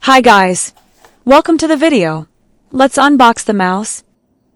Hi guys, welcome to the video. Let's unbox the mouse.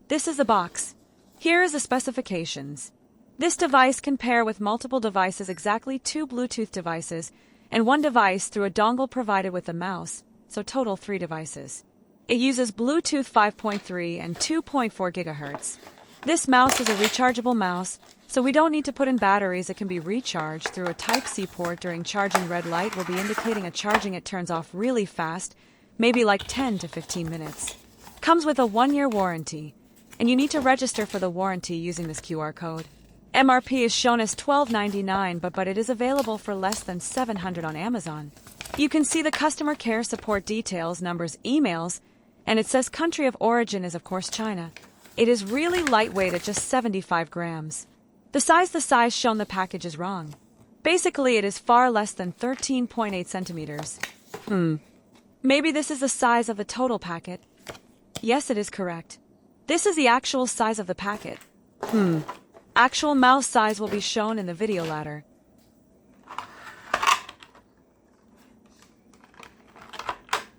This is the box. Here is the specifications. This device can pair with multiple devices, exactly 2 Bluetooth devices, and 1 device through a dongle provided with the mouse, so total 3 devices. It uses Bluetooth 5.3 and 2.4 GHz. This mouse is a rechargeable mouse, so we don't need to put in batteries. It can be recharged through a Type-C port. During charging, red light will be indicating a charging. It turns off really fast, maybe like 10 to 15 minutes. Comes with a 1-year warranty, and you need to register for the warranty using this QR code. MRP is shown as $12.99, but it is available for less than $700 on Amazon. You can see the customer care support details, numbers, emails, and it says country of origin is of course China. It is really lightweight at just 75 grams. The size shown in the package is wrong. Basically, it is far less than 13.8 centimeters. Maybe this is the size of the total packet. Yes, it is correct. This is the actual size of the packet. Actual mouse size will be shown in the video ladder.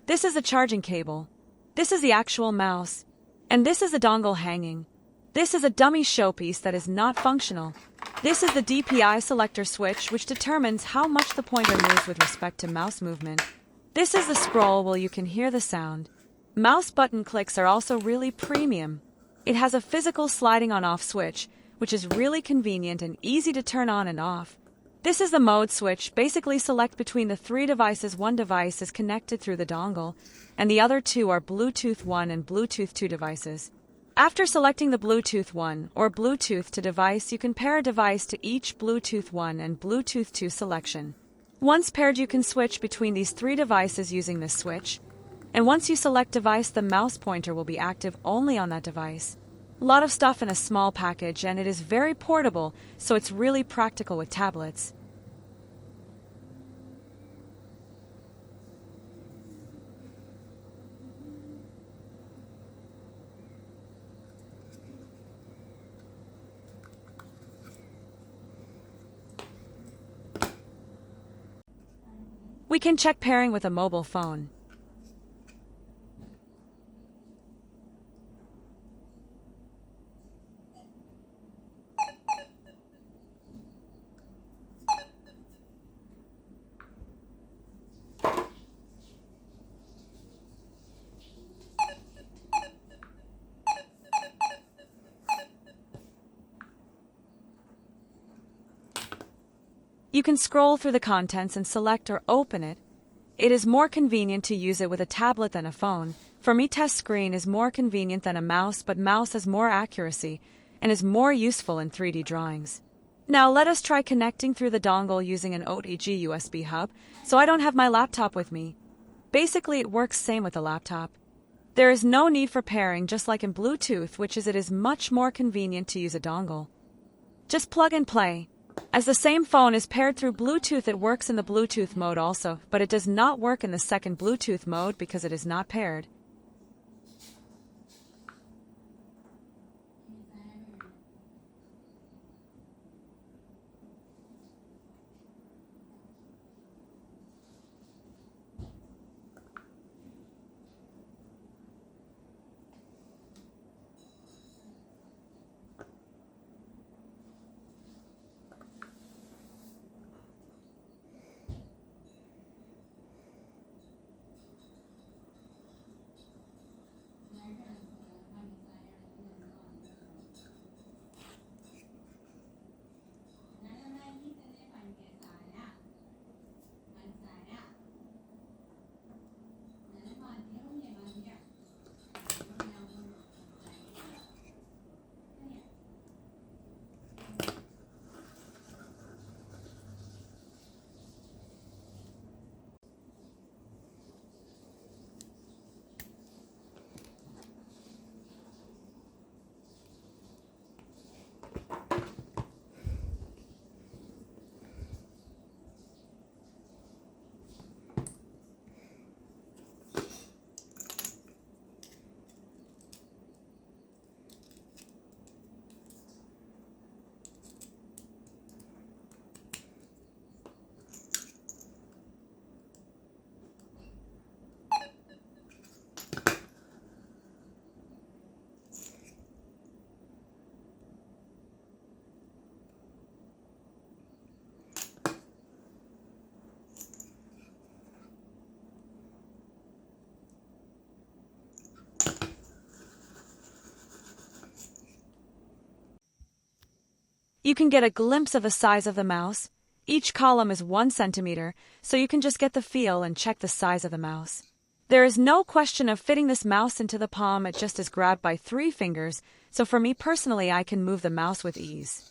This is the charging cable. This is the actual mouse. And this is the dongle hanging. This is a dummy showpiece that is not functional. This is the DPI selector switch, which determines how much the pointer moves with respect to mouse movement. This is the scroll where you can hear the sound. Mouse button clicks are also really premium. It has a physical sliding on-off switch, which is really convenient and easy to turn on and off. This is the mode switch. Basically select between the 3 devices. 1 device is connected through the dongle, and the other 2 are Bluetooth 1 and Bluetooth 2 devices. After selecting the Bluetooth 1 or Bluetooth 2 device, you can pair a device to each Bluetooth 1 and Bluetooth 2 selection. Once paired, you can switch between these 3 devices using this switch. And once you select device, the mouse pointer will be active only on that device. A lot of stuff in a small package, and it is very portable, so it's really practical with tablets. We can check pairing with a mobile phone. You can scroll through the contents and select or open it. It is more convenient to use it with a tablet than a phone. For me, test screen is more convenient than a mouse, but mouse has more accuracy and is more useful in 3D drawings. Now let us try connecting through the dongle using an OTG USB hub, so I don't have my laptop with me. Basically, it works same with a laptop. There is no need for pairing, just like in Bluetooth, which is it is much more convenient to use a dongle. Just plug and play. As the same phone is paired through Bluetooth, it works in the Bluetooth mode also, but it does not work in the second Bluetooth mode because it is not paired. You can get a glimpse of the size of the mouse. Each column is 1 centimeter, so you can just get the feel and check the size of the mouse. There is no question of fitting this mouse into the palm. It just is grabbed by 3 fingers, so for me personally, I can move the mouse with ease.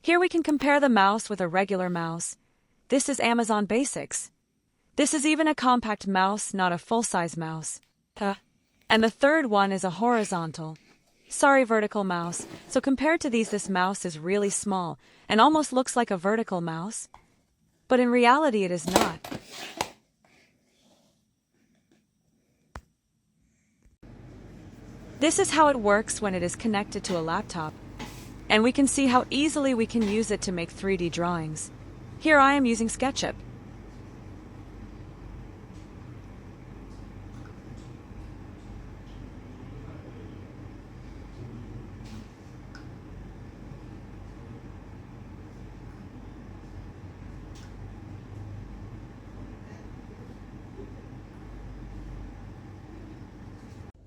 Here we can compare the mouse with a regular mouse. This is Amazon Basics. This is even a compact mouse, not a full-size mouse. And the third one is a horizontal. Sorry, vertical mouse. So compared to these, this mouse is really small and almost looks like a vertical mouse. But in reality, it is not. This is how it works when it is connected to a laptop. And we can see how easily we can use it to make 3D drawings. Here I am using SketchUp.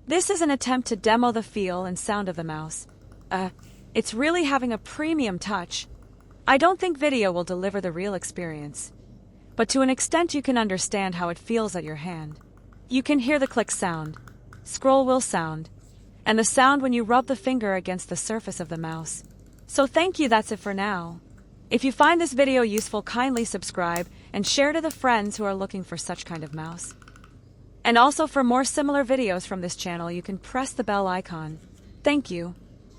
This is an attempt to demo the feel and sound of the mouse. It's really having a premium touch. I don't think video will deliver the real experience. But to an extent you can understand how it feels at your hand. You can hear the click sound, scroll wheel sound, and the sound when you rub the finger against the surface of the mouse. So thank you, that's it for now. If you find this video useful, kindly subscribe and share to the friends who are looking for such kind of mouse. And also for more similar videos from this channel, you can press the bell icon. Thank you.